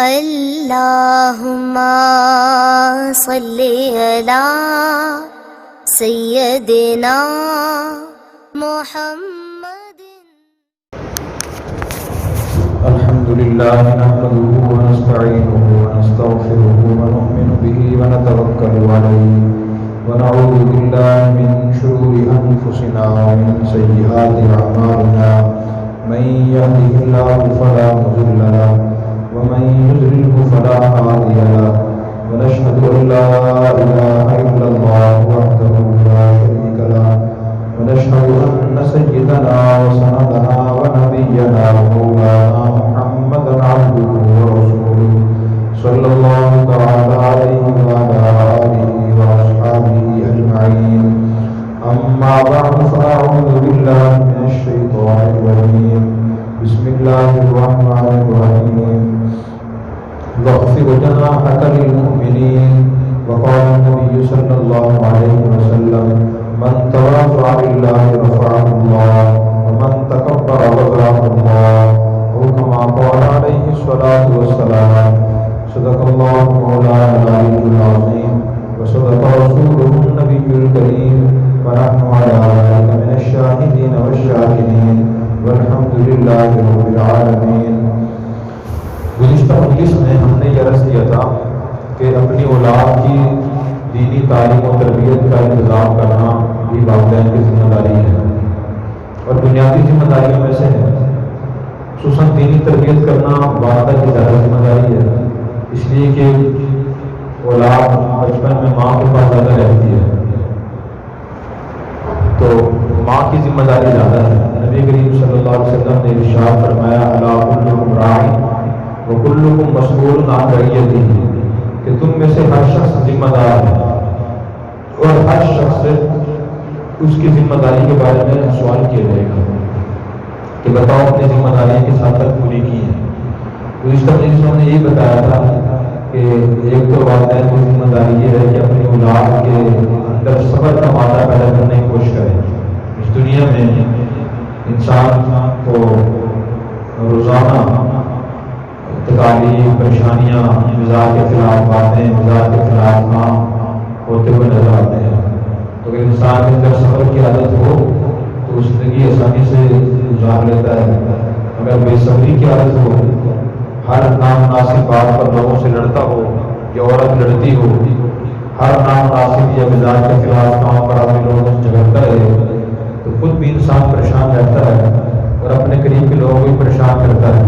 اللہم صلی علی سیدنا محمد. الحمدللہ نحمده ونستعینه ونستغفره ونؤمن به ونتوکل علیہ ونعوذ باللہ من شرور انفسنا ومن سیئات اعمالنا من یهده اللہ فلا مضل له ومن يضلل فلا هادي له ونشهد ان لا اله الا الله وحده لا شريك له ونشهد ان سيدنا وسندنا ونبينا ومولانا محمدا عبده ورسوله صلى الله تعالى عليه وعلى اله واصحابه اجمعين. اما بعد فاعوذ بالله من الشيطان الرجيم. بسم الله الرحمن الرحيم. واخفض جناحك للمؤمنين. وقال النبي صلى الله عليه وسلم من تواضع لله رفعه الله ومن تكبر وضعه الله، او كما قال عليه الصلاة والسلام. صدق الله مولانا العلي العظيم وصدق رسوله النبي الكريم ونحن على ذلك من الشاهدين والشاكرين والحمد للہ رب العالمین. گزشتہ مجلس میں ہم نے یہ عرض کیا تھا کہ اپنی اولاد کی دینی تعلیم و تربیت کا انتظام کرنا بھی والدین کی ذمہ داری ہے، اور بنیادی ذمہ داریوں میں سے ہے. خصوصاً دینی تربیت کرنا والدہ کی زیادہ ذمہ داری ہے، اس لیے کہ اولاد بچپن میں ماں کے پاس زیادہ رہتی ہے، تو ماں کی ذمہ داری زیادہ ہے. نبی کریم صلی اللہ علیہ وسلم نے ارشاد فرمایا الا کلکم راع وکلکم مسئول عن رعیتہ، کہ تم میں سے ہر شخص ذمہ دار ہے اور ہر شخص اس کی ذمہ داری کے بارے میں سوال کیا جائے گا کہ بتاؤ اپنی ذمہ داری کس حد تک پوری کی ہے. گزشتہ مجلسوں نے یہ بتایا تھا کہ ایک تو والدین کی ذمہ داری یہ ہے کہ اپنی اولاد کے اندر صبر کا مادہ پیدا کرنے کی کوشش کریں. اس دنیا میں انسان کو روزانہ تکالیف، پریشانیاں، مزاج کے خلاف باتیں، مزاج کے خلاف کام ہوتے ہوئے نظر آتے ہیں. تو اگر انسان کے اندر صبر کی عادت ہو تو وہ زندگی آسانی سے گزار لیتا ہے. اگر بے صبری کی عادت ہو، ہر نامناسب بات پر لوگوں سے لڑتا ہو یا عورت لڑتی ہو، ہر نامناسب یا مزاج کے خلاف کام پر اپنے لوگوں سے جھگڑتا رہے تو خود بھی انسان پریشان رہتا ہے اور اپنے قریب کے لوگوں کو بھی پریشان کرتا ہے.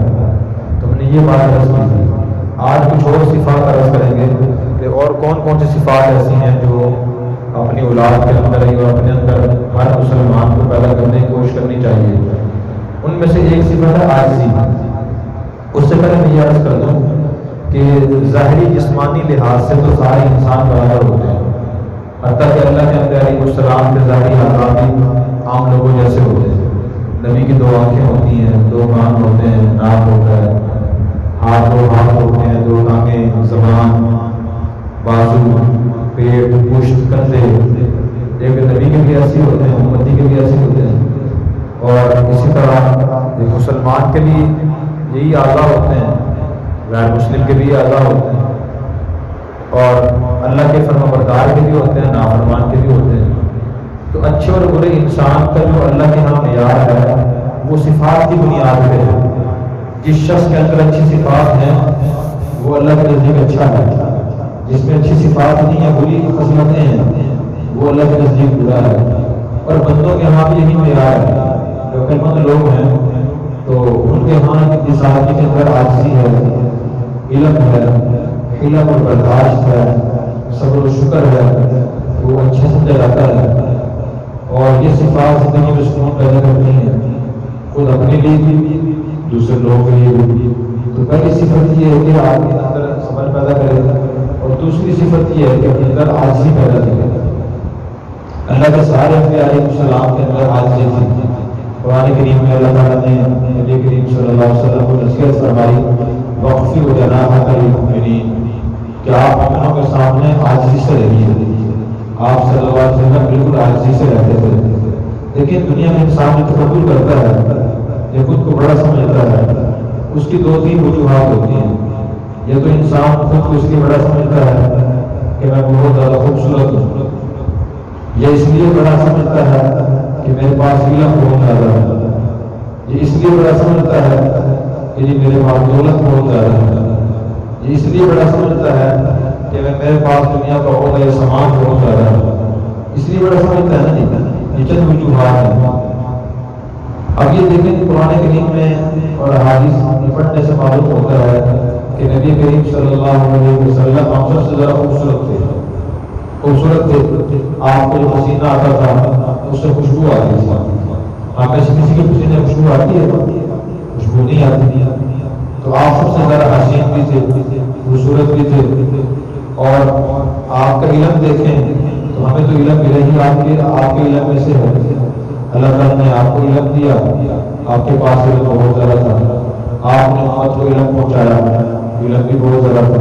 تو ہم نے یہ بات عرض کی تھی. آج کچھ اور صفات عرض کریں گے کہ اور کون کون سی صفات ایسی ہیں جو اپنی اولاد کے اندر ہی اور اپنے اندر ہر مسلمان کو پیدا کرنے کی کوشش کرنی چاہیے. ان میں سے ایک صفت ہے عاجزی. اس سے پہلے میں یہ عرض کر دوں کہ ظاہری جسمانی لحاظ سے تو سارے انسان برابر ہوتے ہیں، حتیٰ کہ اللہ کے انبیاء علیہ السلام کے ظاہری اعضاء بھی عام لوگوں جیسے ہوتے ہیں. نبی کی 2 آنکھیں ہوتی ہیں، 2 کان ہوتے ہیں، ناک ہوتا ہے، ہاتھ ہوتے ہیں، 2 ٹانگیں، زبان، بازو، پیٹ، پشت، کندھے. ایک نبی کے بھی ایسے ہوتے ہیں، امتی کے بھی ایسے ہوتے ہیں. اور اسی طرح ایک مسلمان کے بھی یہی اعضاء ہوتے ہیں، غیر مسلم کے بھی اعضاء ہوتے ہیں، اور اللہ کے فرما بردار کے بھی ہوتے ہیں، نافرمان کے بھی ہوتے ہیں. تو اچھے اور برے انسان کا جو اللہ کے ہاں معیار ہے وہ صفات کی بنیاد پہ ہے. جس شخص کے اندر اچھی صفات ہیں وہ اللہ کے نزدیک اچھا ہے، جس میں اچھی صفات نہیں ہیں، بری خصلتیں ہیں، وہ اللہ کے نزدیک برا ہے. اور بندوں کے ہاں بھی یہی معیار ہے. جو عقلمند لوگ ہیں تو ان کے ہاں اس آدمی کے اندر عاجزی ہے، علم ہے، حلم اور برداشت ہے، صبر و شکر ہے، وہ اچھے سمجھا جاتا ہے. اور یہ صفات زندگی میں سکون پیدا کرتی ہیں، خود اپنے لیے بھی، دوسرے لوگوں کے لیے بھی. تو پہلی صفت یہ ہے کہ آدمی کے اندر صبر پیدا کرے، اور دوسری صفت یہ ہے کہ اپنے اندر عاجزی پیدا کرے. اللہ کے سارے انبیاء علیہ السلام کے اندر عاجزی تھی. قرآن کریم میں اللہ تعالیٰ نے نبی کریم صلی اللہ علیہ وسلم کو نصیحت فرمائی واخفض جناحک للمؤمنین، کہ آپ مومنوں کے سامنے عاجزی سے رہیے. آپ صلی اللہ علیہ وسلم بالکل عاجزی سے رہتے تھے. لیکن دنیا میں انسان جو تکبر کرتا ہے، یہ خود کو بڑا سمجھتا ہے، اس کی 2-3 وجوہات ہوتی ہیں. تو انسان خود کو اس لیے بڑا سمجھتا ہے کہ میں بہت زیادہ خوبصورت ہوں، یہ اس لیے بڑا سمجھتا ہے کہ میرے پاس علم بہت زیادہ ہے، یہ اس لیے بڑا سمجھتا ہے کہ جی میرے پاس دولت بہت زیادہ ہے، یہ اس لیے بڑا سمجھتا ہے کہ میرے پاس دنیا کا عہدہ سامان بہت زیادہ ہے، اس لیے بڑا سمجھتا ہے نا جی، یہ چند وجوہات ہیں۔ اب یہ دیکھیں کہ قرآن کریم میں اور حدیث پڑھنے سے معلوم ہوتا ہے کہ نبی کریم صلی اللہ علیہ وسلم ہم سب سے زیادہ خوبصورت تھے، آپ کو جو پسینہ آتا تھا اس سے خوشبو آتی تھی، آپ میں سے کسی کے پسینے میں خوشبو آتی ہے؟ خوشبو نہیں آتی، تو آپ سب سے زیادہ حسین بھی تھے، خوبصورت بھی تھے، اور آپ کا علم دیکھیں تو ہمیں تو علم ملے ہی آپ کے علم میں سے ہے، اللہ تعالیٰ نے آپ کو علم دیا، آپ کے پاس علم بہت زیادہ تھا، آپ نے امت کو علم پہنچایا، علم بھی بہت زیادہ تھا،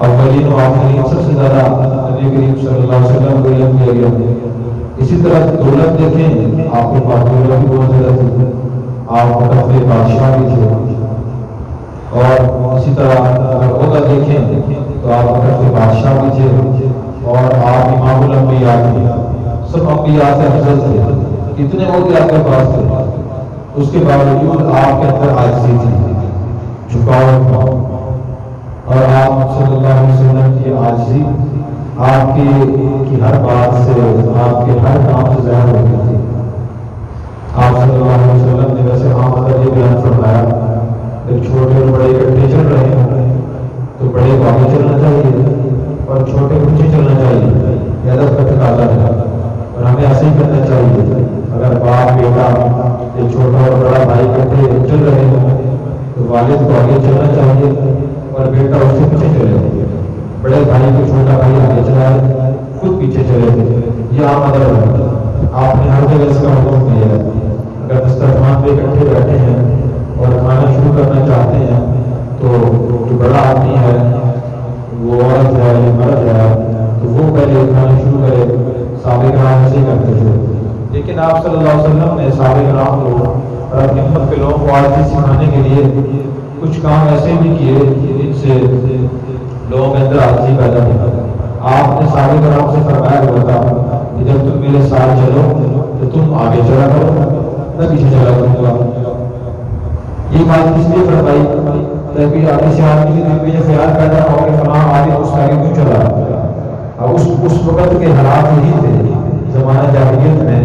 اولین و آخرین سب سے زیادہ نبی کریم صلی اللہ علیہ وسلم کو علم دیا گیا۔ اسی طرح دولت دیکھیں، آپ کے پاس دولت بھی بہت زیادہ تھی، آپ مقدر بادشاہ بھی تھے، اور اسی طرح اگر عہدہ دیکھیں تو آپ مقدر بادشاہ بھی تھے، اور آپ امام الانبیاء تھے، سب انبیاء سے افضل تھے، اتنے عہدے آپ کے پاس تھے، اس کے باوجود آپ کے اندر عاجزی تھی، جھکاؤ تھا، اور آپ صلی اللہ علیہ وسلم کی عاجزی آپ کی ہر بات سے، آپ کے ہر کام سے ظاہر ہوتی تھی۔ آپ صلی اللہ علیہ وسلم نے ویسے عام مطلب یہ بیان فرمایا کہ چھوٹے اور بڑے اکٹھے چل رہے ہیں تو بڑے کو آگے چلنا چاہیے اور چھوٹے پیچھے چلنا چاہیے، یہ ادب کا تقاضا ہے، اور ہمیں ایسے ہی کرنا چاہیے۔ اگر باپ بیٹا یا چھوٹا اور بڑا بھائی اکٹھے چل رہے ہیں تو والد کو آگے چلنا چاہیے اور بیٹا اس سے پیچھے چلے، بڑے بھائی کو چھوٹا بھائی آگے چلائے، خود پیچھے چلے، یہ عام ادب ہے، آپ نے ہر جگہ اس کا حکم دیا ہے۔ اگر دسترخوان پہ اکٹھے بیٹھے ہیں اور کھانا شروع کرنا چاہتے ہیں تو جو بڑا آدمی ہے، وہ عورت ہے یا مرد ہے، تو وہ پہلے کھانا شروع کرے، صحابہ کرام ایسے ہی کرتے تھے، لیکن آپ صلی اللہ علیہ وسلم نے صحابہ کرام کو اور اپنی امت کے لوگوں کو عاجزی سکھانے کے لیے کچھ کام ایسے بھی کیے جن سے لوگوں کے اندر عاجزی پیدا ہوئی۔ آپ نے صحابہ کرام سے فرمایا ہوا تھا کہ جب تم میرے ساتھ چلو تو تم آگے چلا کرو، میں پیچھے چلا کروں گا۔ یہ بات کس لیے فرمائی؟ تاکہ آگے سے آدمی کے دل میں یہ خیال پیدا ہو کہ فلاں آگے اس آگے کیوں چلا۔ اب اس وقت کے حالات یہی تھے، زمانہ جاہلیت میں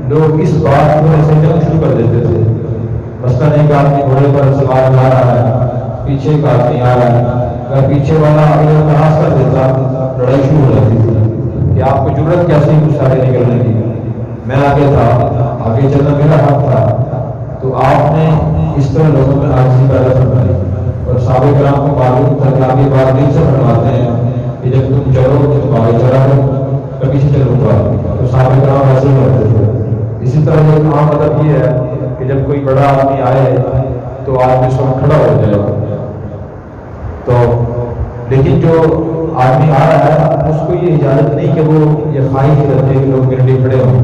لوگ اس بات کو ایسے جنگ شروع کر دیتے تھے، مثلاً ایک آدمی گھوڑے پر سوار جا رہا ہے، پیچھے ایک آدمی آ رہا ہے، اگر پیچھے والا آگے تناز کر دیتا لڑائی شروع ہو جاتی تھی کہ آپ کو جرت کیسے کچھ آگے نکلنے کی، میں آگے تھا، آگے چلنا میرا حق تھا۔ تو آپ نے اس طرح لوگوں میں عاجزی پیدا فرمائی، اور صحابہ کرام کو معلوم تھا کہ آپ یہ بات دل سے فرماتے ہیں کہ جب تم چلو تو تم آگے چلا کرو، میں پیچھے چلوں گا، تو صحابہ کرام ایسے ہی کرتے تھے۔ اسی طرح ایک عام مطلب یہ ہے کہ جب کوئی بڑا آدمی آئے تو آدمی اس وقت کھڑا ہو جائے، تو لیکن جو آدمی آ رہا ہے اس کو یہ اجازت نہیں کہ وہ یہ خواہش کرتے کہ لوگ میرے لیے کھڑے ہوں،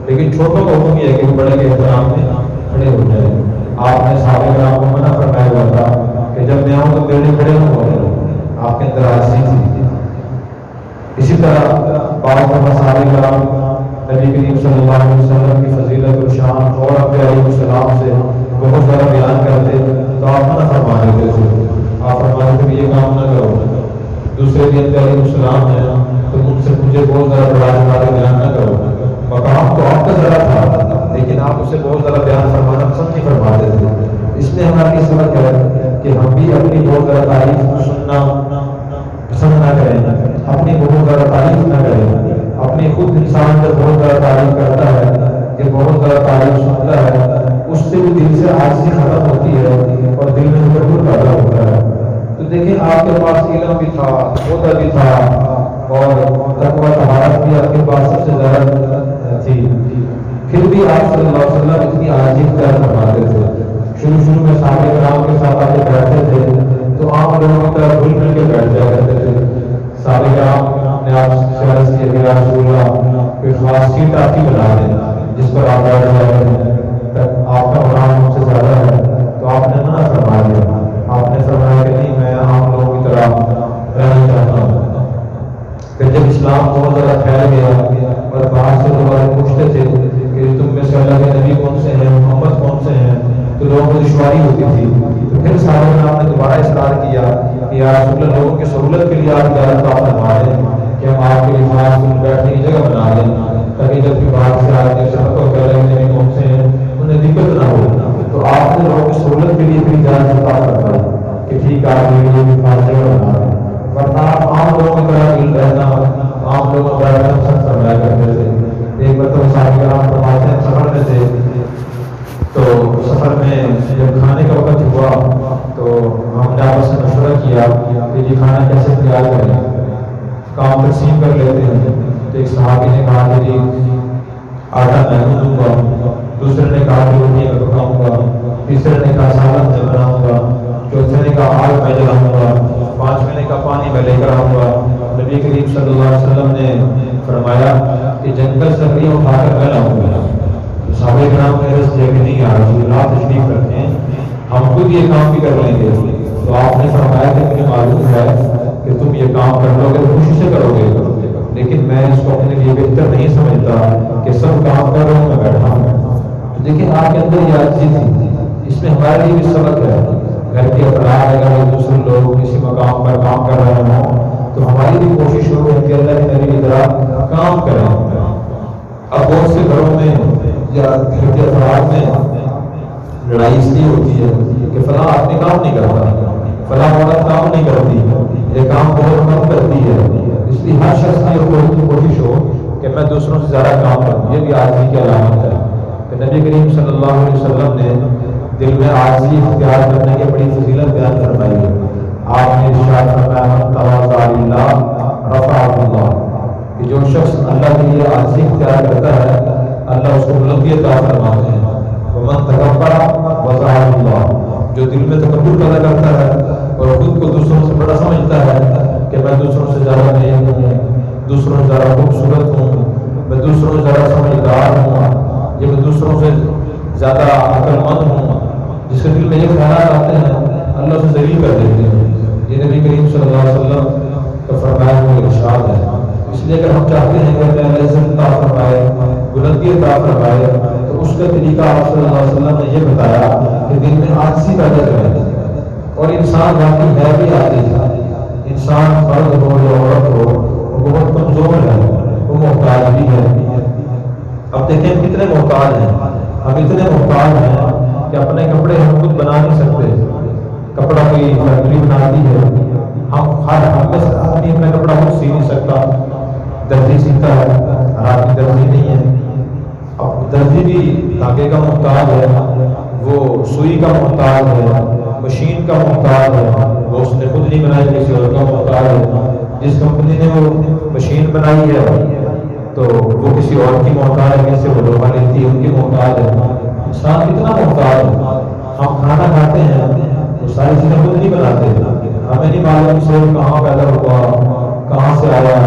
لیکن چھوٹوں کا حکم یہ ہے کہ وہ بڑے کے احترام میں کھڑے ہو جائے۔ آپ نے صحابہ کرام کو منع فرمایا ہوا تھا کہ جب میں آؤں تو میرے لیے کھڑے ہوں، آپ کے اندر عاجزی تھی۔ اسی طرح بعض دفعہ صحابہ کرام نبی کریم صلی اللہ علیہ وسلم کی فضیلت و شان اور انبیاء علیہ السلام سے بہت زیادہ بیان کرتے تو آپ منع فرما دیتے تھے، آپ فرماتے تھے کہ یہ کام نہ کرو، دوسرے بھی انبیاء علیہ السلام ہیں تو ان سے مجھے بہت زیادہ بڑا بیان نہ کرو۔ مقام تو آپ کا ذرا تھا لیکن آپ اسے بہت زیادہ بیان فرمانا پسند نہیں فرماتے تھے، اس لیے ہماری سبق ہے کہ ہم بھی اپنی بہت زیادہ تعریف سننا پسند نہ کریں، اپنی بہت زیادہ تعریف نہ کریں۔ اپنی خود انسان جب بہت زیادہ تعریف کرتا ہے کہ بہت زیادہ تعریف سنتا ہے، اس سے بھی دل سے عاجزی ختم ہوتی ہے اور دل میں تکبر پیدا ہوتا ہے۔ تو دیکھیں آپ کے پاس علم بھی تھا، عہدہ بھی تھا، اور تقویٰ طہارت بھی آپ کے پاس سب سے زیادہ تھی، پھر بھی آپ صلی اللہ علیہ وسلم اتنی عاجزی اختیار فرماتے تھے۔ شروع میں صحابہ کرام کے ساتھ آ کے بیٹھتے تھے تو عام لوگوں کی طرح بھول مل کے بیٹھ جایا کرتے تھے۔ صحابہ کرام نے آپ سے عرض کیا کہ یا رسول اللہ کوئی خاص سیٹ آپ کی بنا دیں جس پر آپ بیٹھ جائیں، آپ کا مقام ہم سے زیادہ ہے، تو آپ نے منع فرما دیا، آپ نے فرمایا کہ نہیں، میں اسلام بہت زیادہ پھیل گیا اور باہر سے لوگ پوچھتے تھے کہ تم میں سے اللہ کے نبی کون سے ہیں، محمد کون سے ہیں، تو لوگوں کو دشواری ہوتی تھی. تو پھر صحابہ کرام نے دوبارہ اصرار کیا کہ یا رسول اللہ، لوگوں کی سہولت کے لیے آپ اجازت آپ فرما دیں کہ ہم آپ کے لیے خاص بیٹھنے کی جگہ بنا دیں، تاکہ جب بھی باہر سے آتے ہیں سب کو کہہ رہے ہیں نبی کون سے ہیں انہیں دقت نہ ہو. تو آپ نے لوگوں کی سہولت کے لیے بھی اجازت عطا فرمائی کہ ٹھیک ہے آپ کے لیے بھی خاص جگہ بنا دیں، ورنہ آپ عام لوگوں کی طرح دل رہنا عام لوگوں کا پسند فرمایا کرتے تھے. ایک بار تو صاحب کرام فرماتے ہیں سفر میں تھے، تو سفر میں جب کھانے کا وقت ہوا تو ہم نے آپس میں مشورہ کیا کہ یہ کھانا کیسے تیار کریں، کام تقسیم کر لیتے ہیں. تو ایک صحابی نے کہا کہ جی آٹا میں گوندوں گا، دوسرے نے کہا کہ روٹی میں پکاؤں گا، تیسرے نے کہا سالن میں بناؤں گا، چوتھے نے کہا آگ میں جلاؤں گا، پانچویں نے کہا پانی میں لے کر آؤں گا. نبی کریم صلی اللہ علیہ وسلم نے فرمایا کہ جنگل سے لکڑیاں اٹھا کر میں لاؤں گا. صحابہ کرام نے عرض کیا کہ نہیں یار رسول اللہ تشریف رکھیں، ہم خود یہ کام بھی کر لیں گے. تو آپ نے فرمایا کہ مجھے معلوم ہے کہ تم یہ کام کر لو گے، خوشی سے کرو گے، لیکن میں اس کو اپنے لیے بہتر نہیں سمجھتا کہ سب کام کر رہا ہوں میں بیٹھا ہوں. تو دیکھیں آپ کے اندر یہ عاجزی تھی، اس میں ہمارے لیے بھی سبق ہے. گھر کے افراد اگر دوسرے لوگ کسی مقام پر کام کر رہے ہوں تو ہماری بھی کوشش ہو کہ اللہ کے نبی کی طرح کام کریں. اب بہت سے گھروں میں یا گھر کے افراد میں لڑائی اس لیے ہوتی ہے کہ فلاں آدمی کام نہیں کرتا، فلاں عورت کام نہیں کرتی، یہ کام بہت کم کرتی ہے. اس لیے ہر شخص کی کوشش ہو کہ میں دوسروں سے زیادہ کام کروں. یہ بھی عاجزی کی علامت ہے. کہ نبی کریم صلی اللہ علیہ وسلم نے دل میں عاجزی اختیار کرنے کی بڑی فضیلت بیان فرمائی ہے. آپ نے ارشاد فرمایا من تواضع للہ رفعہ اللہ، کہ جو شخص اللہ کے لیے عاجزی اختیار کرتا ہے اللہ اس کو بلندی عطا فرماتے ہیں. ومن تکبر وضعہ اللہ، جو دل میں تکبر پیدا کرتا ہے اور خود کو دوسروں سے بڑا سمجھتا ہے کہ میں دوسروں سے زیادہ نیک ہوں، دوسروں سے زیادہ خوبصورت ہوں، میں دوسروں سے زیادہ سمجھدار ہوں، یہ میں دوسروں سے زیادہ عقل مند ہوں، جس کے دل میں یہ خیالات آتے ہیں اللہ سے ذلیل کر دیتے ہیں. یہ نبی کریم صلی اللہ علیہ وسلم کا فرمایا ہوا ارشاد ہے. اس لیے اگر ہم چاہتے ہیں کہ اللہ عزت عطا فرمائے، بلندی عطا فرمائے، تو اس کا طریقہ آپ صلی اللہ علیہ وسلم نے یہ بتایا کہ دل میں عاجزی پیدا کریں. اور انسان واقعی ہے بھی عاجز ہے. انسان مرد ہو یا عورت ہو وہ بہت کمزور ہے، وہ محتاج بھی ہے. اب دیکھیں کتنے محتاج ہیں ہم، اتنے محتاج ہیں کہ اپنے کپڑے ہم خود بنا نہیں سکتے. کپڑا کوئی فیکٹری بناتی ہے، ہم میں سے آدمی اپنا کپڑا خود سی نہیں سکتا. درزی سیتا ہے، ہر آدمی درزی نہیں ہے. اب درزی بھی دھاگے کا محتاج ہے، وہ سوئی کا محتاج ہے، مشین کا محتاج ہے. وہ اس نے خود نہیں بنائی، کسی اور کا محتاج ہے. جس کمپنی نے وہ مشین بنائی ہے تو وہ کسی اور کی محتاج ہے، کسی وہ لوہا لیتی ہے ان کی محتاج ہے. انسان کتنا محتاج ہے. ہم کھانا کھاتے ہیں وہ ساری چیزیں خود نہیں بناتے. ہمیں نہیں معلوم سے کہاں پیدا ہوا، کہاں سے آیا،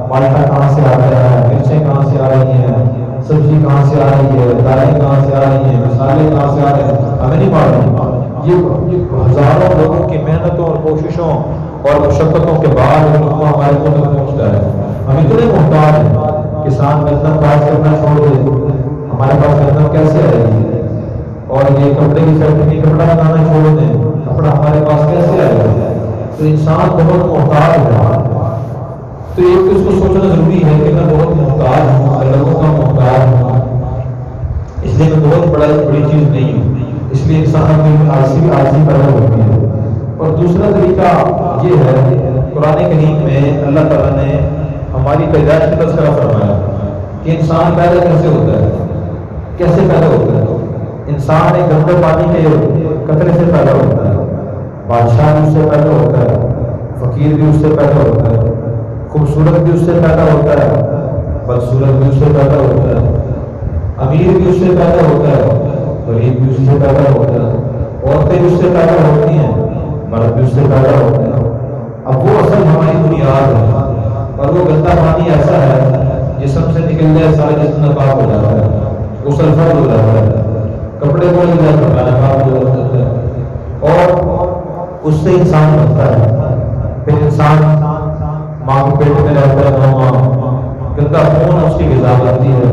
مالٹا کہاں سے آتا ہے، مرچیں کہاں سے آ رہی ہیں، سبزی کہاں سے آ رہی ہے، دالیں کہاں سے آ رہی ہیں، مسالے کہاں سے آ رہے ہیں، ہمیں نہیں معلوم. یہ ہزاروں لوگوں کی محنتوں اور کوششوں اور مشقتوں کے بعد لقمہ ہمارے منہ تک پہنچتا ہے. ہم اتنے محتاج ہیں. کسان گندم کاشت کرنا چھوڑ دے، ہمارے پاس گندم کیسے آئے گی؟ اور یہ کپڑے کی فیکٹری کپڑا بنانا چھوڑ دیں، کپڑا ہمارے پاس کیسے آئے گا؟ تو انسان بہت محتاج ہے. تو ایک تو اس کو سوچنا ضروری ہے کہ میں بہت محتاج ہوں، لوگوں کا محتاج ہوں، اس لیے میں بہت بڑی چیز نہیں ہوں. اس لیے انسان میں عاجزی پیدا ہوتی ہے. اور دوسرا طریقہ یہ ہے، قرآن کریم میں اللہ تعالیٰ نے ہماری پیدائش کا تذکرہ فرمایا کہ انسان پیدا کیسے ہوتا ہے، کیسے پیدا ہوتا ہے. انسان ایک گندے پانی کے قطرے سے پیدا ہوتا ہے. بادشاہ بھی اس سے پیدا ہوتا ہے، فقیر بھی اس سے پیدا ہوتا ہے، خوبصورت بھی اس سے پیدا ہوتا ہے، بدصورت بھی اس سے پیدا ہوتا ہے، امیر بھی اس سے پیدا ہوتا ہے، غریب بھی اس سے پیدا ہوتا ہے، عورتیں بھی اس سے پیدا ہوتی ہیں، مرد بھی اس سے پیدا ہوتے ہیں. اب وہ اصل ہماری بنیاد ہے. اور وہ گندا پانی ایسا ہے جسم سے نکل جائے سارے جسم ناپاک ہو جاتا ہے، غسل فرض ہو جاتا ہے، کپڑے کو لگ جائے کپڑا ناپاک ہو جاتا ہے، اور اس سے انسان بنتا ہے. پھر انسان ماں کے پیٹ میں رہتا ہے 9 ماہ، گندا خون اس کی غذا بنتی ہے،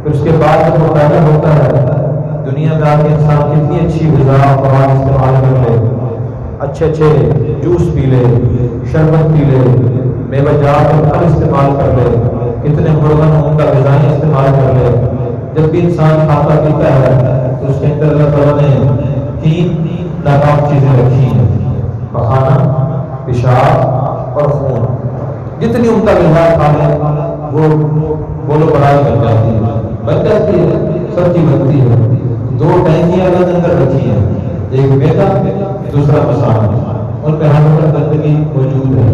پھر اس کے بعد جب وہ پیدا ہوتا ہے دنیا میں آ کے انسان کتنی اچھی غذا خوراک استعمال کر لے، اچھے اچھے جوس پی لے، شربت پی لے، میوہ جات اور پھل استعمال کر لے، کتنے مرغن عمدہ غذائیں استعمال کر لے، جب بھی انسان کھاتا پیتا ہے تو اس کے اندر اللہ تعالیٰ نے 3 ناکام چیزیں رکھی ہیں، پخانا، پیشاب اور خون۔ جتنی عمدہ غذا کھا لے وہ بولو بڑائی بن جاتی ہے، بن جاتی ہے، سبزی بنتی ہے۔ 2 ٹینکیاں اللہ نے اندر رکھی ہیں، ایک میدا، دوسرا مسالہ، ان میں ہر وقت گندگی موجود ہے۔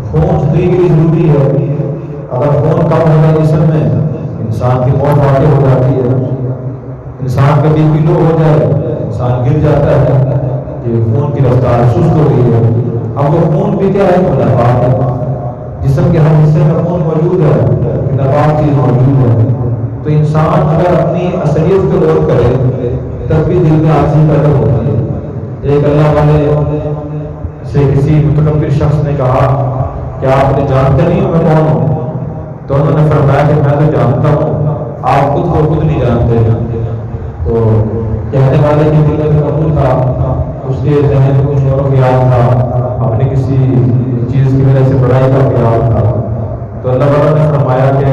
خون زندگی کے لیے ضروری ہے، اگر خون کم ہوگا جسم میں انسان کی موت واقع ہو جاتی ہے، انسان کا بی پی لو ہو جائے انسان گر جاتا ہے، یہ خون کی رفتار سست ہو گئی ہے۔ اب وہ خون بھی کیا ہے؟ ناپاک ہے، جسم کے ہر حصے میں خون موجود ہے، ناپاک چیز موجود ہے، تو انسان اگر اپنی اصلیت کو غور کرے تب بھی دل میں عاجزی پیدا ہوتی ہے۔ ایک اللہ والے سے کسی متکبر شخص نے کہا کہ آپ نے جانتے نہیں ہو میں کون ہوں؟ تو انہوں نے فرمایا کہ میں تو جانتا ہوں، آپ خود کو خود نہیں جانتے۔ تو کہنے والے کی دل میں تکبر تھا، اس کے ذہن میں کچھ اور خیال تھا، اپنی کسی چیز کی وجہ سے بڑائی کا خیال تھا۔ تو اللہ تعالیٰ نے فرمایا کہ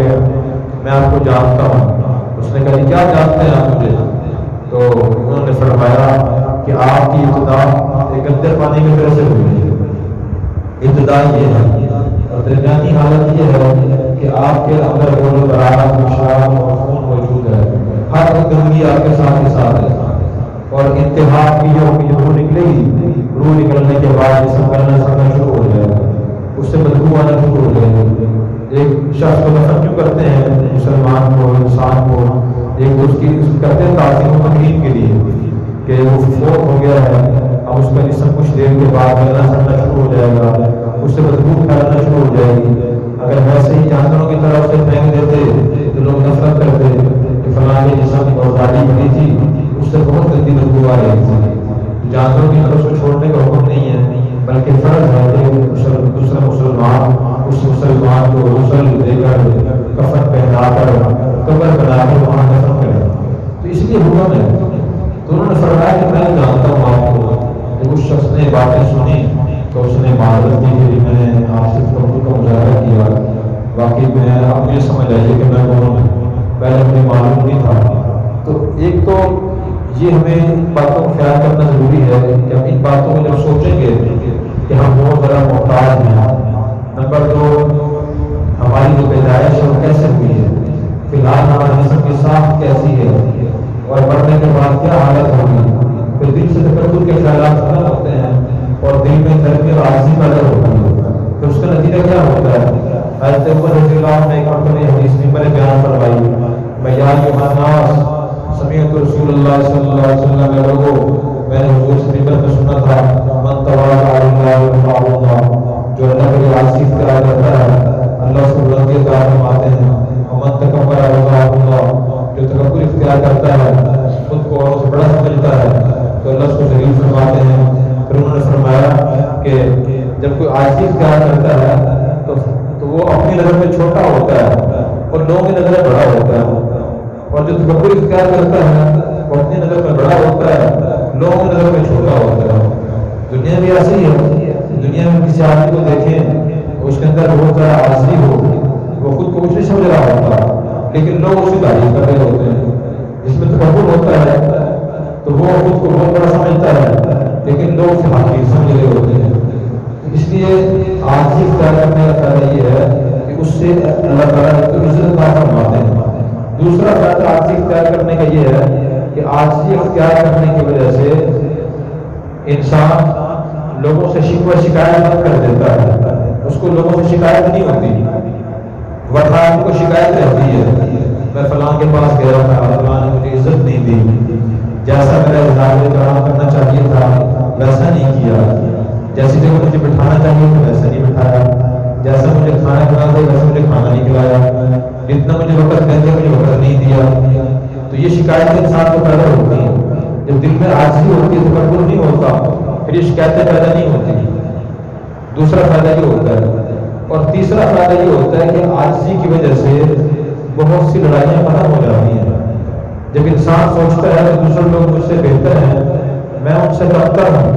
میں آپ کو جانتا ہوں۔ اس نے کہا کہ کیا جانتے ہیں آپ مجھے؟ تو انہوں نے فرمایا کہ آپ کی ابتدا ایک گندے پانی کی طرح سے ہوئی ہے، ابتدا یہ ہے، اور درمیانی حالت یہ ہے کہ آپ کے اندر گول برات پیشاب اور خون موجود ہے، ہر گندگی آپ کے ساتھ ہی ساتھ ہے، اور انتہا کی جو روح نکلے گی، روح نکلنے کے بعد جسم کرنا سڑنا شروع ہو جائے گا، اس سے بدبو آنا شروع ہو جائے گی۔ ایک شخص کو دفن کیوں کرتے ہیں مسلمان کو، انسان کو؟ ایک اس کی کرتے ہیں تعظیم و تقریب کے لیے کہ وہ فوت ہو گیا ہے، اب اس کا جسم کچھ دیر کے بعد گلنا سڑنا شروع ہو جائے گا، اس سے بدبو پھیلنا شروع ہو جائے گی۔ اگر ویسے ہی جانوروں کی طرف سے پھینک دیتے تو لوگ نفرت کرتے کہ فلاں کے جسم اور داڑھی بنی تھی، اس سے بہت گندی بدبو آ رہی تھی۔ جانوروں کی طرف سے چھوڑنے کا حکم نہیں ہے، بلکہ فرض ہے کہ دوسرا مسلمان اس مسلمان کو غسل دے کر کفن پہنا کر قبر بنا کر وہاں دفن کرے، تو اس لیے حکم ہے۔ تو انہوں نے فرمایا کہ میں جانتا ہوں آپ کو۔ جب اس شخص نے باتیں سنی تو اس نے معذرت دی کہ میں نے آپ سے تکبر کا مظاہرہ کیا، واقعی میں اب یہ سمجھ آئیے کہ میں کون ہوں، پہلے مجھے معلوم نہیں تھا۔ تو ایک تو یہ ہمیں باتوں کا خیال کرنا ضروری ہے کہ ہم ان باتوں کو جب سوچیں گے کہ ہم بہت زیادہ محتاج ہیں۔ نمبر 2، ہماری جو پیدائش ہے وہ کیسے ہوئی ہے، فی الحال ہمارے جسم کی ساخت کیسی ہے، اور مرنے کے بعد کیا حالت ہوگی۔ پھر دل سے تکبر کے خیالات ختم ہوتے ہیں اور دل میں درد اور عاجزی پیدا ہوتی ہے، پھر اس کا نتیجہ کیا ہوتا ہے؟ حضرت عمر رضی اللہ عنہ نے ایک مرتبہ حدیث میں بڑے بیان فرمائی، میں یا ایھا الناس سمعت رسول اللہ صلی اللہ علیہ وسلم، میں لوگوں میں نے حضور سے ممبر میں سنا تھا، من تواضع للہ رفعہ اللہ، جو اللہ کے لیے عاجزی اختیار کرتا ہے اللہ اس کو بلندی عطا فرماتے ہیں، ومن تکبر وضعہ اللہ، جو تکبر اختیار کرتا ہے خود کو اور سے بڑا سمجھتا ہے تو اللہ اس کو ذلیل فرماتے ہیں۔ پھر انہوں نے فرمایا کہ جب کوئی عاجزی اختیار کرتا ہے تو وہ اپنی نظر میں چھوٹا ہوتا ہے اور لوگوں کی نظر میں بڑا ہوتا ہے، اور جو تکبر اختیار کرتا ہے وہ اپنی نظر میں بڑا ہوتا ہے، لوگوں کی نظر میں چھوٹا ہوتا ہے۔ دنیا بھی ایسی ہی ہے، دنیا میں کسی آدمی کو دیکھیں اس کے اندر بہت زیادہ عاجزی ہو، وہ خود کو کچھ نہیں سمجھ رہا ہوتا، لیکن لوگ اس کی تعریف کر رہے ہوتے ہیں۔ جس میں تکبر ہوتا ہے تو وہ خود کو بہت بڑا سمجھتا ہے، لیکن لوگ اسے حقیر سمجھ رہے ہوتے ہیں۔ اس لیے عاجزی اختیار کرنے کا فائدہ یہ ہے کہ اس سے اللہ تعالیٰ کو عزت عطا فرماتے ہیں۔ دوسرا فائدہ عاجزی اختیار کرنے کا یہ ہے کہ عاجزی اختیار کرنے کی وجہ سے انسان لوگوں سے شکوہ شکایت مت کر دیتا ہے، اس کو لوگوں سے شکایت نہیں ہوتی، ورنہ آپ کو شکایت رہتی ہے، میں فلاں کے پاس گیا تھا، فلاں نے مجھے عزت نہیں دی، جیسا میرا اظہار کرام کرنا چاہیے تھا ویسا نہیں کیا، جیسے جگہ مجھے بٹھانا چاہیے تھا ویسا نہیں بٹھایا، جیسا مجھے کھانا کھلانا تھا ویسا مجھے کھانا نہیں کھلایا، جتنا مجھے وقت دیتے مجھے وقت نہیں دیا۔ تو یہ شکایت انسان کو پیدا ہوتی ہے، جب دل میں عاجزی ہوتی ہے، تکبر نہیں ہوتا، پھر یہ شکایتیں پیدا نہیں ہوتی۔ دوسرا فائدہ یہ ہوتا ہے، اور تیسرا فائدہ یہ ہوتا ہے کہ عاجزی کی وجہ سے بہت سی لڑائیاں ختم ہو جاتی ہیں۔ جب انسان سوچتا ہے کہ دوسرے لوگ مجھ سے بہتر ہیں، میں ان سے بدتر ہوں،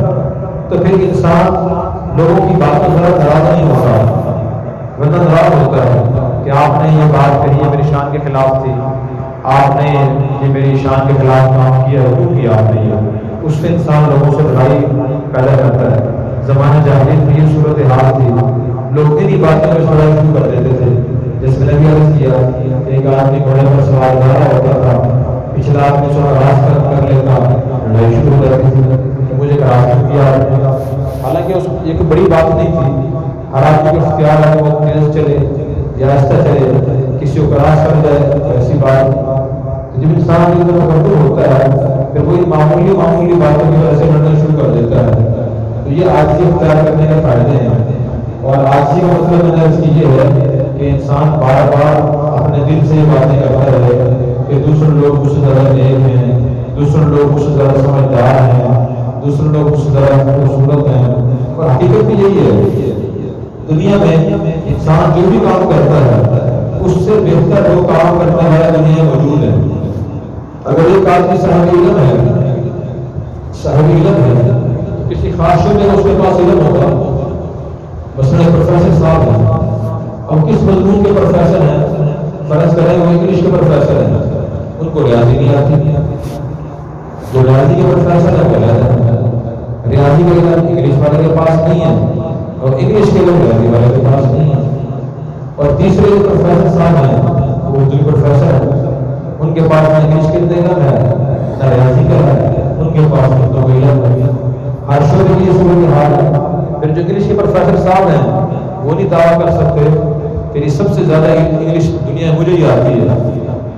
تو پھر انسان لوگوں کی باتوں سے ناراض نہیں ہوتا، ورنہ ناراض ہوتا ہے کہ آپ نے یہ بات کہی ہے میری شان کے خلاف تھی، آپ نے یہ میری شان کے خلاف کام کیا، کیوں کیا آپ نے یہ؟ اس سے انسان لوگوں سے لڑائی پیدا کرتا ہے۔ زمانہ جاہلیت میں یہ صورتحال تھی، لوگ انہی باتوں میں لڑائی شروع کر دیتے تھے۔ جس میں نبی عرض کیا، ایک آدمی گھوڑے پر سوار جا رہا ہوتا تھا، پچھلا آدمی اس کو راست کر لیتا، لڑائی شروع ہو جاتی تھی، مجھے راست کیا۔ حالانکہ اس ایک بڑی بات نہیں تھی، ہر آدمی کو اختیار ہے وہ تیز چلے یا آہستہ چلے، کسی کو کراس کر جائے، ایسی بات۔ جب انسان کے اندر تکبر ہوتا ہے پھر وہی معمولی باتوں کی وجہ سے لڑنا شروع کر دیتا ہے۔ تو یہ عاجزی اختیار کرنے کے فائدے ہیں، اور عاجزی کا مطلب اس کی یہ ہے کہ انسان بار بار اپنے دل سے یہ باتیں کرتا رہے کہ دوسرے لوگ مجھ سے زیادہ نیک ہیں، دوسرے لوگ مجھ سے زیادہ سمجھدار ہیں، دوسرے لوگ مجھ سے زیادہ خوبصورت ہیں۔ اور حقیقت بھی یہی ہے، دنیا میں انسان جو بھی کام کرتا ہے اس سے بہتر وہ کام کرنے والا دنیا میں موجود ہے۔ اگر ایک آدمی صاحب علم ہے، کسی خاص شعبے میں اس کے پاس علم ہوگا، مثلا پروفیسر صاحب ہیں، اب کس مضمون کے پروفیسر ہیں، فرض کریں وہ انگلش کے پروفیسر ہیں، ان کو ریاضی نہیں آتی، جو ریاضی کے پروفیسر ہیں وہ ریاضی کا علم انگلش والے کے پاس نہیں ہے، اور انگلش کے علم ریاضی والے کے پاس نہیں ہے۔ اور تیسرے جو پروفیسر صاحب ہیں وہ اردو پروفیسر ہیں، ان کے پاس نہ انگلش کے علم ہے نہ ریاضی کا ہے، ان کے پاس اردو کا علم ہے۔ ہر شعبے کی یہ صورتحال ہے۔ پھر جو انگلش کے پروفیسر صاحب ہیں وہ نہیں دعویٰ کر سکتے کہ یہ سب سے زیادہ انگلش دنیا مجھے ہی آتی ہے،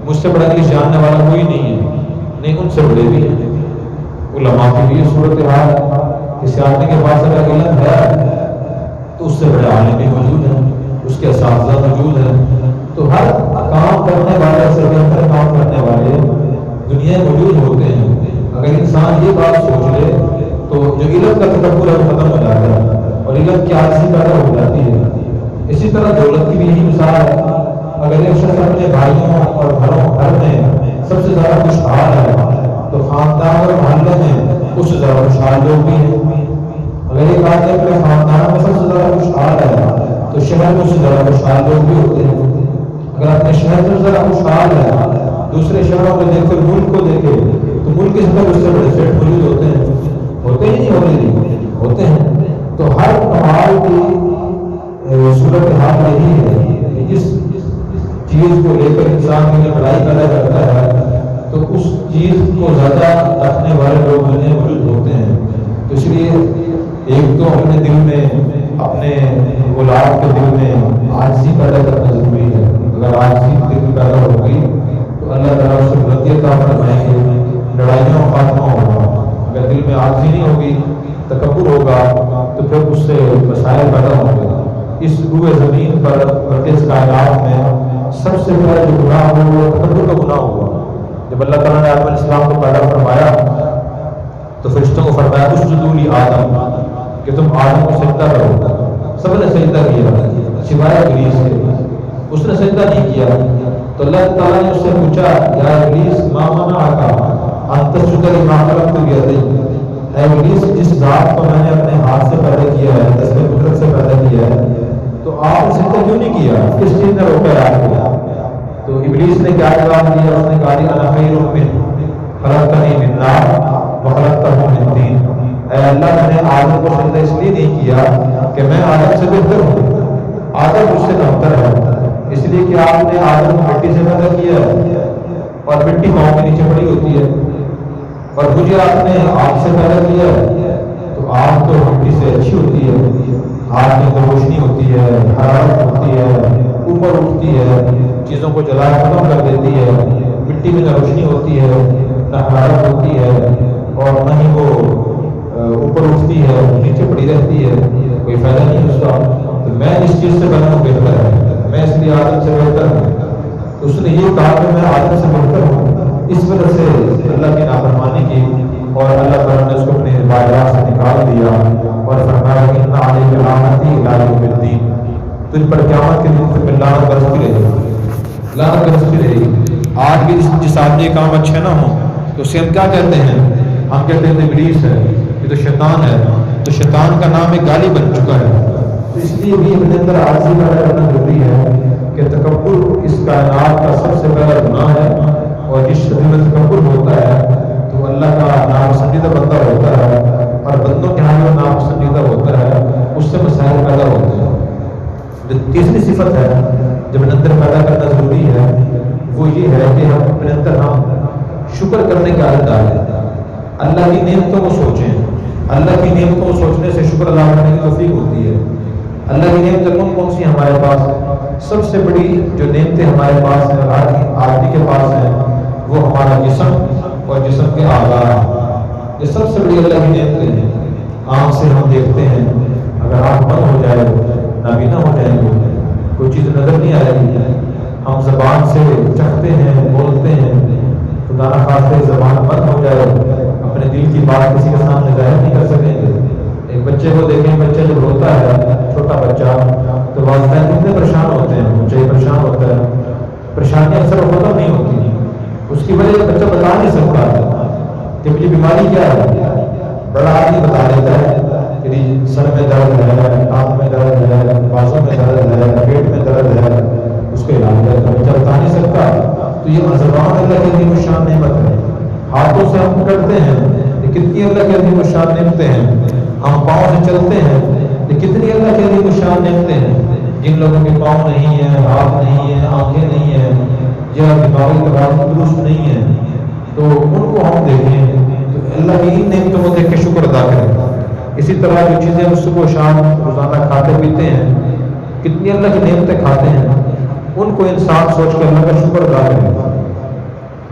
مجھ سے بڑا انگلش جاننے والا کوئی نہیں ہے، نہیں ان سے بڑے بھی ہیں۔ علماء کی بھی یہ صورتحال ہے، کسی آدمی کے پاس اگر علم ہے تو اس سے بڑے عالم بھی موجود ہیں، اس کے اساتذہ موجود ہیں۔ تو ہر کام کرنے والے سے بہتر کام کرنے والے دنیا میں موجود ہوتے ہیں۔ اگر انسان یہ بات سوچ لے تو جو علم کا تکبر ہے وہ ختم ہو جاتا ہے، اور علم کی عاجزی پیدا ہو جاتی ہے۔ اسی طرح دولت کی بھی یہی مثال ہے۔ اگر ایک شخص اپنے بھائیوں اور گھر میں سب سے زیادہ خوشحال ہے تو خاندان اور محلے میں اس سے زیادہ خوشحال لوگ بھی ہیں۔ اگر ایک آدمی اپنے خاندان میں سب سے زیادہ خوشحال ہے تو شہر میں اس سے زیادہ خوشحال لوگ بھی ہوتے ہیں۔ اگر اپنے شہر میں زیادہ خوشحال ہے، دوسرے شہروں کو دیکھ کر ملک کو دیکھے تو ملک کے اندر اس سے بڑے سیٹ موجود ہوتے ہیں، ہوتے ہی نہیں ہوتے ہیں۔ تو ہر کمال کی صورتحال یہی ہے کہ جس چیز کو لے کر انسان کی لڑائی پیدا کرتا ہے تو اس چیز کو زیادہ رکھنے والے لوگ دنیا میں موجود ہوتے ہیں۔ تو اس لیے ایک تو اپنے دل میں، اپنے اولاد کے دل میں عاجزی پیدا کرنا ضروری ہے۔ اگر عاجزی دل میں پیدا ہوگی تو اللہ تعالیٰ اس سے بلندی عطا فرمائیں گے، لڑائیوں کا خاتمہ ہوگا۔ اگر دل میں عاجزی نہیں ہوگی، تکبر ہوگا، تو پھر اس سے مسائل پیدا ہوں گے۔ اس روئے زمین پر اس کائنات میں سب سے بڑا جو گناہ ہوا وہ تکبر کا گناہ ہوا۔ جب اللہ تعالیٰ نے آدم علیہ السلام کو پیدا فرمایا تو فرشتوں کو فرمایا اسجدوا لآدم کہ تم آدم کو سجدہ کرو۔ سب نے سجدہ کیا سوائے ابلیس کے، اس نے سجدہ نہیں کیا۔ تو اللہ تعالیٰ نے اس سے پوچھا یا ابلیس ما منعک ان تسجد لما خلقت بیدی، اے ابلیس جس ذات کو میں نے اپنے ہاتھ سے پیدا کیا ہے، جس نے قدرت سے پیدا کیا ہے، تو آپ نے سجدہ کیوں نہیں کیا؟ کس چیز نے روکا آپ کو؟ تو ابلیس نے کیا جواب دیا؟ اس نے کہا انا خیر منہ خلقتنی من نار وخلقتہ من طین، اے اللہ میں نے آدم کو سجدہ اس لیے نہیں کیا کہ میں آدم سے بہتر ہوں، آدم مجھ سے کمتر ہے، اس لیے کہ آپ نے آدم کو مٹی سے پیدا کیا ہے اور مٹی پاؤں کے نیچے پڑی ہوتی ہے، اور مجھے آپ نے آگ سے پیدا کیا ہے تو آگ تو مٹی سے اچھی ہوتی ہے، آگ میں تو روشنی ہوتی ہے، حرارت ہوتی ہے، اوپر اٹھتی ہے، چیزوں کو جلا ختم کر دیتی ہے۔ مٹی میں نہ روشنی ہوتی ہے نہ حرارت ہوتی ہے، اور نہ ہی وہ اوپر اٹھتی ہے، نیچے پڑی رہتی ہے، کوئی فائدہ نہیں اس کا۔ تو میں اس چیز سے بنا ہوں بہتر ہے، میں اس لیے آدم سے بہتر ہوں۔ تو اس نے یہ کہا کہ میں آدم سے بہتر ہوں، اس وجہ سے اللہ کی نافرمانی کی، اور اللہ تعالیٰ نے اس کو اپنے بارگاہ سے نکال دیا اور فرمایا کہ ان علیک لعنتی الی یوم الدین، تجھ پر قیامت کے دن پہ لعنت برستی رہے گی، لعنت برستی رہے گی۔ آج بھی جس آدمی کے کام اچھے نہ ہوں تو اسے ہم کیا کہتے ہیں؟ ہم کہتے ہیں ابلیس ہے، یہ تو شیطان ہے، تو شیطان کا نام ایک گالی بن چکا ہے۔ تو اس لیے بھی اپنے اندر عاجزی پیدا کرنا ضروری ہے کہ تکبر اس کائنات کا سب سے بڑا گناہ ہے، اور جس شدید میں تکبر ہوتا ہے تو اللہ کا ناپسندیدہ بندہ ہوتا ہے، اور بندوں کے ہاں جو ناپسندیدہ ہوتا ہے اس سے مسائل پیدا ہوتے ہیں۔ جو تیسری صفت ہے جو اپنے اندر پیدا کرنا ضروری ہے وہ یہ ہے کہ ہم اپنے اندر ہم شکر کرنے کی عادت ڈالیں، اللہ کی نعمتوں کو سوچیں۔ اللہ کی نعمتوں کو سوچنے سے شکر ادا کرنے کی توفیق ہوتی ہے۔ اللہ کی نعمتیں کون کون سی ہمارے پاس؟ سب سے بڑی جو نعمتیں ہمارے پاس ہیں، ہر آدمی کے پاس ہیں، وہ ہمارا جسم اور جسم کے اعضاء، یہ سب سے بڑی اللہ کی نعمتیں ہیں۔ آنکھ سے ہم دیکھتے ہیں، اگر آنکھ بند ہو جائے نابینا ہو جائیں گے، کوئی چیز نظر نہیں آ رہی ہے۔ ہم زبان سے چکھتے ہیں، بولتے ہیں، خدا نخواستہ زبان بند ہو جائے، اپنے دل کی بات کسی کے سامنے ظاہر نہیں کر سکیں گے۔ ایک بچے کو دیکھیں، بچہ جب روتا ہے، چھوٹا بچہ، تو والدین کتنے پریشان ہوتے ہیں، بچہ پریشان ہوتا ہے، پریشانی اکثر ختم نہیں ہوتی، اس کی وجہ بچہ بتا نہیں سکتا کہ مجھے بیماری کیا ہے۔ بڑا آدمی بتا دیتا ہے کہ سر میں درد ہے، آنکھ میں درد ہے، بازوں میں درد ہے، پیٹ میں درد ہے، اس کو علاج ہے، بچہ بتا نہیں سکتا۔ تو یہ زبان اللہ کی عظیم الشان نعمت ہے۔ ہاتھوں سے ہم پکڑتے ہیں، یہ کتنی اللہ کی عظیم الشان نعمتیں ہیں۔ ہم پاؤں سے چلتے ہیں، یہ کتنی اللہ کی عظیم الشان نعمتیں ہیں۔ جن لوگوں کے پاؤں نہیں ہیں، ہاتھ نہیں ہیں، آنکھیں نہیں ہیں، یا دماغی توازن درست نہیں ہے، تو ان کو ہم دیکھیں تو اللہ کی ان نعمتوں کو دیکھ کے شکر ادا کریں۔ اسی طرح جو چیزیں ہم صبح و شام روزانہ کھاتے پیتے ہیں، کتنی اللہ کی نعمتیں کھاتے ہیں، ان کو انسان سوچ کر اللہ کا شکر ادا کرے۔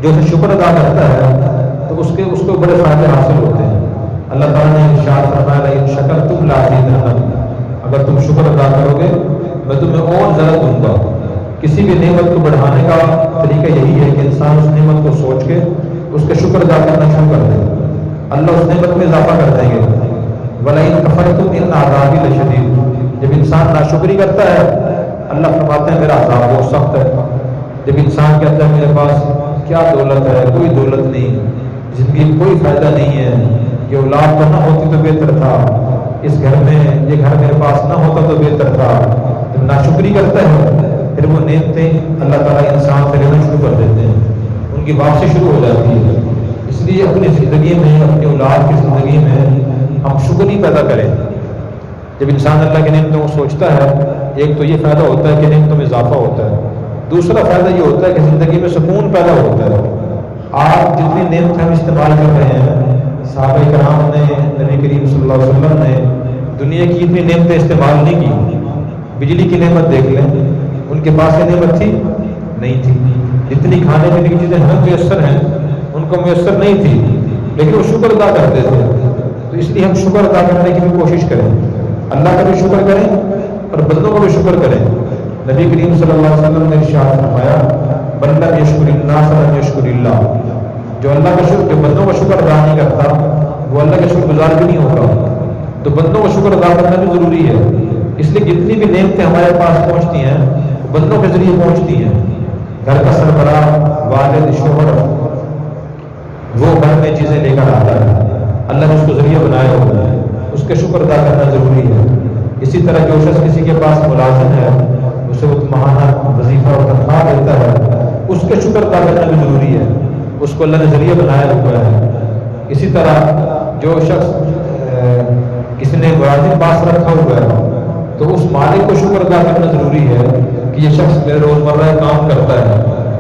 جو اسے شکر ادا کرتا ہے تو اس کو بڑے فائدے حاصل ہوتے ہیں۔ اللہ تعالیٰ نے ارشاد فرمایا لئن شکرتم لأزیدنکم، اگر تم شکر ادا کرو گے میں تمہیں اور زیادہ دوں گا۔ کسی بھی نعمت کو بڑھانے کا طریقہ یہی ہے کہ انسان اس نعمت کو سوچ کے اس کا شکر ادا کرنا شروع کر دے، اللہ اس نعمت میں اضافہ کر دیں گے۔ وَلَئِن كَفَرْتُمْ إِنَّ عَذَابِي لَشَدِيدٌ، جب انسان ناشکری کرتا ہے اللہ فرماتے ہیں میرا عذاب بہت سخت ہے۔ جب انسان کہتا ہے میرے پاس کیا دولت ہے، کوئی دولت نہیں، زندگی میں کوئی فائدہ نہیں ہے، یہ اولاد تو نہ ہوتی تو بہتر تھا، اس گھر میں یہ گھر میرے پاس نہ ہوتا تو بہتر تھا، جب ناشکری کرتا ہے پھر وہ نعمتیں اللہ تعالیٰ انسان سے لینا شروع کر دیتے ہیں، ان کی واپسی شروع ہو جاتی ہے۔ اس لیے اپنی زندگی میں، اپنی اولاد کی زندگی میں ہم شکر پیدا کریں۔ جب انسان اللہ کی نعمتوں کو سوچتا ہے، ایک تو یہ فائدہ ہوتا ہے کہ نعمتوں میں اضافہ ہوتا ہے، دوسرا فائدہ یہ ہوتا ہے کہ زندگی میں سکون پیدا ہوتا ہے۔ آج جتنی نعمت ہم استعمال کر رہے ہیں، صحابہ کرام نے، نبی کریم صلی اللہ علیہ وسلم نے دنیا کی اتنی نعمتیں استعمال نہیں کی۔ بجلی کی نعمت دیکھ لیں، ان کے پاس یہ نعمت تھی؟ نہیں تھی۔ جتنی کھانے پینے کی چیزیں ہمیں میسر ہیں ان کو میسر نہیں تھی، لیکن وہ شکر ادا کرتے تھے۔ تو اس لیے ہم شکر ادا کرنے کی بھی کوشش کریں، اللہ کا بھی شکر کریں اور بندوں کا بھی شکر کریں۔ نبی کریم صلی اللہ علیہ وسلم نے ارشاد فرمایا من لم یشکر الناس لم یشکر اللہ، جو اللہ کا شکر، جو بندوں کا شکر ادا نہیں کرتا وہ اللہ کا شکر گزار بھی نہیں ہوگا۔ تو بندوں کا شکر ادا کرنا بھی ضروری ہے۔ اس لیے جتنی بھی نعمتیں ہمارے پاس پہنچتی ہیں وہ بندوں کے ذریعے پہنچتی ہیں۔ گھر کا سربراہ، والد، شوہر، وہ گھر میں چیزیں لے کر آتا ہے، اللہ نے اس کو ذریعہ بنایا ہوتا ہے، اس کا شکر ادا کرنا ضروری ہے۔ اسی طرح جو شخص کسی کے پاس ملازم ہے، اسے وہ ماہانہ وظیفہ اور تنخواہ دیتا ہے، اس کا شکر ادا کرنا بھی ضروری ہے، اس کو اللہ نے ذریعہ بنایا ہوا ہے۔ اسی طرح جو شخص کسی نے ملازم پاس رکھا ہوا ہے تو اس مالک کو شکر ادا کرنا ضروری ہے کہ یہ شخص میرے روزمرہ کام کرتا ہے،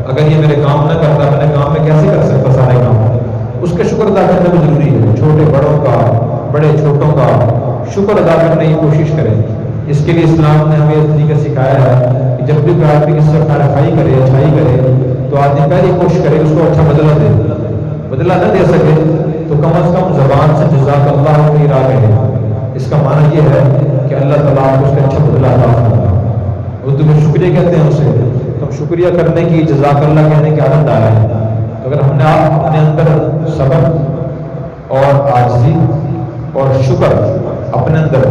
اگر یہ میرے کام نہ کرتا میں نے کام میں کیسے کر سکتا سارے کام، اس کا شکر ادا کرنا بھی ضروری ہے۔ چھوٹے بڑوں کا، بڑے چھوٹوں کا شکر ادا کرنے کی کوشش کریں۔ اس کے لیے اسلام نے ہمیں اس طریقے سکھایا ہے کہ جب بھی کوئی آدمی کسی سے خیر خائی کرے، اچھائی کرے تو آدمی پہلی کوشش کرے اس کو اچھا بدلہ دے، بدلہ نہ دے سکے تو کم از کم زبان سے جزاک اللہ کی راہ کہے۔ اس کا معنی یہ ہے کہ اللہ تعالیٰ آپ کو اس کا اچھا بدلہ عطا فرمائے۔ اردو میں شکریہ کہتے ہیں اسے، تو ہم شکریہ کرنے کی، جزاک اللہ کہنے کی عادت ڈالیں۔ تو اگر ہم نے اپنے اندر صبر اور عاجزی اور شکر اپنے اندر،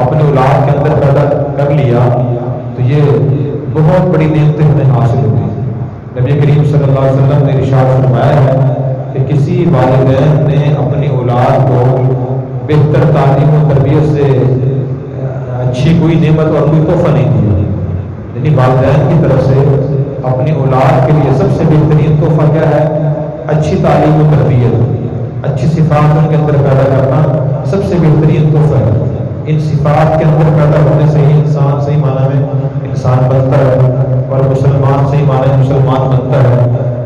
اپنے اولاد کے اندر پیدا کر لیا تو یہ بہت بڑی نعمتیں ہمیں حاصل ہوئی. نبی کریم صلی اللہ علیہ وسلم نے ارشاد فرمایا ہے کہ کسی والدین نے اپنی اولاد کو بہتر تعلیم و تربیت سے اچھی کوئی نعمت اور کوئی تحفہ نہیں دیا. یعنی والدین کی طرف سے اپنی اولاد کے لیے سب سے بہترین تحفہ کیا ہے؟ اچھی تعلیم و تربیت، اچھی صفات ان کے اندر پیدا کرنا سب سے بہترین تحفہ ہے. ان صفات کے اندر پیدا ہونے سے ہی انسان صحیح معنی میں انسان بنتا ہے اور مسلمان صحیح معنی میں مسلمان بنتا ہے.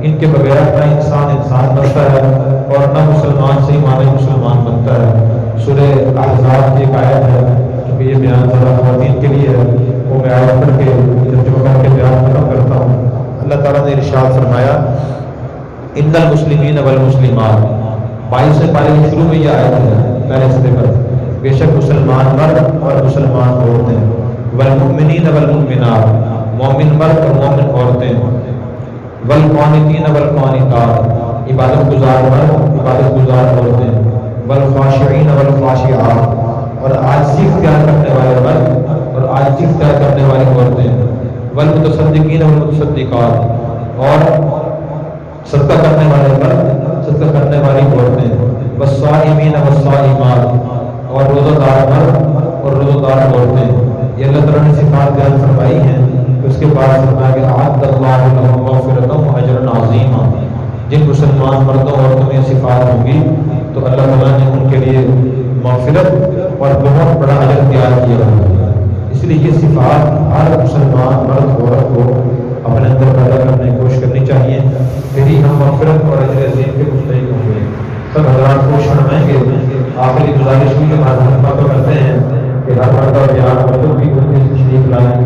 ان کے بغیر نہ انسان بنتا ہے اور نہ مسلمان صحیح معنی میں مسلمان بنتا ہے. سورہ احزاب کی ایک آیت ہے جو کہ یہ بیان ذرا خواتین کے لیے ہے، وہ میں آیت پڑھ کے ترجمہ کر کے بیان ختم کرتا ہوں. اللہ تعالیٰ نے ارشاد فرمایا ان المسلمین والمسلمات، 22 سے پہلے شروع میں یہ آیت ہے پہلے صفحے پر، بے شک مسلمان مرد اور مسلمان عورتیں، والمؤمنین والمؤمنات، مومن مرد اور مومن عورتیں، والقانتین والقانتات، عبادت گزار مرد عبادت گزار عورتیں، والخاشعین والخاشعات، اور عاجزی اختیار کرنے والے مرد اور عاجزی اختیار کرنے والی عورتیں، والمتصدقین والمتصدقات، اور صدقہ کرنے والے مرد صدقہ کرنے والی عورتیں، والصائمین والصائمات، اور روزہ دار مرد اور روزہ دار عورتیں. یہ اللہ تعالیٰ نے صفات بیان فرمائی ہیں. اس کے بعد فرمایا کہ اعد اللہ لهم مغفرۃ واجرا عظیما. جن مسلمان مردوں اور عورتوں میں صفات ہوں گی تو اللہ تعالیٰ نے ان کے لیے مغفرت اور بہت بڑا اجر تیار کیا ہے. اس لیے یہ صفات ہر مسلمان مرد عورت کو اپنے اندر پیدا کرنے کی کوشش کرنی چاہیے، پھر ہی ہم مغفرت اور اجر عظیم کے مستحق ہوں گے. سب حضرات کوشش فرمائیں گے. آخری گزارش بھی ہمارے کرتے ہیں کہ ہر مرتبہ بیان مطلب بھی ان کی تشریف لائیں.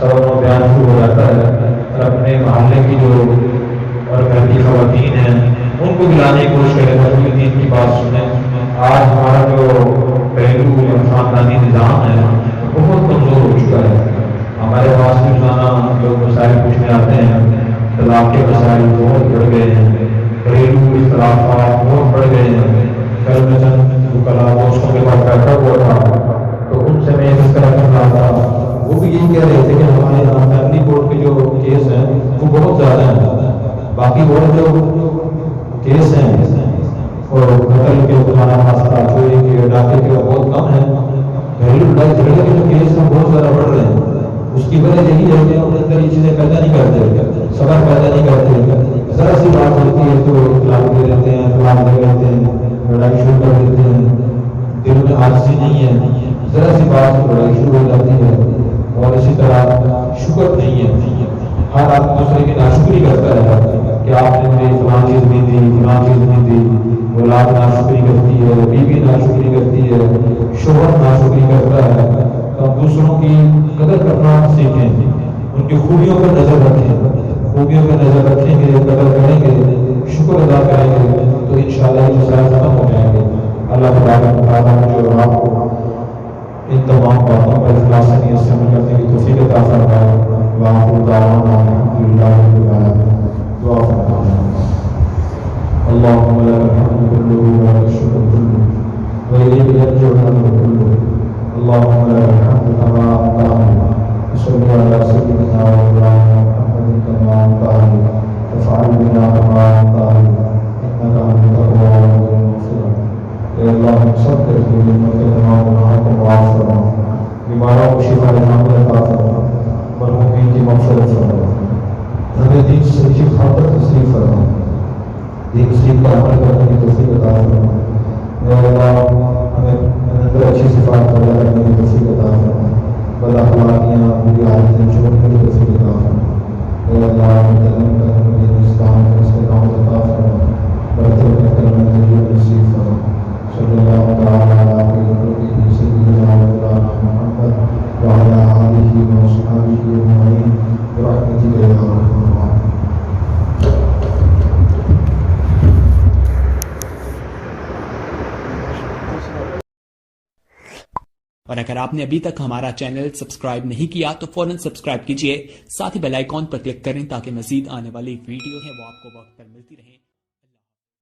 سب بیان شروع ہو جاتا ہے اور اپنے محلے کی جو اور گھر کی خواتین ہیں ان کو دلانے کی کوشش کریں، رسول دین کی بات سنیں. آج ہمارا جو پہلو یا خاندانی نظام ہے بہت کمزور ہو چکا ہے. ہمارے پاس روزانہ لوگ مسائل پوچھنے آتے ہیں، طلاق کے مسائل بہت بڑھ گئے ہیں، گھریلو اختلافات بہت بڑھ گئے ہیں. کل میں چند کلا دوستوں کے پاس بیٹھا ہوا تھا تو ان سے میں اس طرح کر رہا تھا. وہ بھی یہی کہہ رہے تھے کہ ہمارے یہاں فیملی کورٹ کے جو کیس ہیں وہ بہت زیادہ ہیں. باقی اور جو کیس ہیں اور قتل کے خانہ خاصہ چوری کے ڈاکے کے بہت کم ہیں. گھریلو لڑائی جھگڑے کے جو کیس ہیں بہت زیادہ بڑھ رہے ہیں. اس کی وجہ یہی ہے کہ ہم اندر یہ چیزیں پیدا نہیں کرتے، صبر پیدا نہیں کرتے. ذرا سی بات ہوتی ہے تو طلاق دے دیتے ہیں، طلاق دے دیتے ہیں، لڑائی شروع کر دیتے ہیں. دل میں عاجزی نہیں ہے، ذرا سی بات تو لڑائی شروع ہو جاتی ہے. اور اسی طرح شکر نہیں ہے، ہر آدمی دوسرے کی ناشکری کرتا ہے کہ آپ نے مجھے فلاں چیز نہیں دی، فلاں چیز نہیں دی. اولاد ناشکری کرتی ہے، بیوی ناشکری کرتی ہے، شوہر ناشکری کرتا ہے. تو ہم دوسروں کی قدر کرنا سیکھیں، ان کی خوبیوں پر نظر رکھیں. خوبیوں پر نظر رکھیں گے، قدر کریں گے، شکر ادا کریں گے تو انشاءاللہ یہ مسائل ختم ہو جائیں گے. اللہ تبارک و تعالیٰ مجھے اور آپ کو ان تمام باتوں پر اخلاص نیت سے عمل کرنے کی توفیق عطا فرمائے. وآخر دعوانا الحمدللہ رب العالمین. دعا فرمائیں. اللهم لك الحمد كله ولك الشكر كله وإليك يرجع الأمر كله. اللهم لك الحمد كما أنت صل على سيدنا ومولانا محمد كما أنت وافعل بنا كما أنت إنك أنت التواب المغفور. اے اللہ صبر کی نعمت تمام گناہوں کو معاف فرما، بیماروں کو شفا عطا فرما، مرحومین کی مغفرت فرما. ہمیں دین سے صحیح خاطر نصیب فرما، دین سیکھ پر عمل کرنے کی توفیق عطا فرما. اے اللہ ہمیں اندر اچھی صفات پیدا کرنے کی توفیق عطا فرما، بد اخلاقیاں بری عادتیں چھوڑنے کی توفیق عطا فرما. اے اللہ ہمیں دین اسلام کا استقامت عطا فرما، برتر میں کلمہ طیبہ نصیب فرما. صلی اللہ تعالی علیہ سیدنا مولانا محمد وعلی آلہ وصحبہ اجمعین برحمتک یا ارحم الراحمین. اور اگر آپ نے ابھی تک ہمارا چینل سبسکرائب نہیں کیا تو فوراً سبسکرائب کیجئے، ساتھ ہی بیل آئیکن پر کلک کریں تاکہ مزید آنے والی ویڈیو ہے وہ آپ کو وقت پر ملتی رہیں.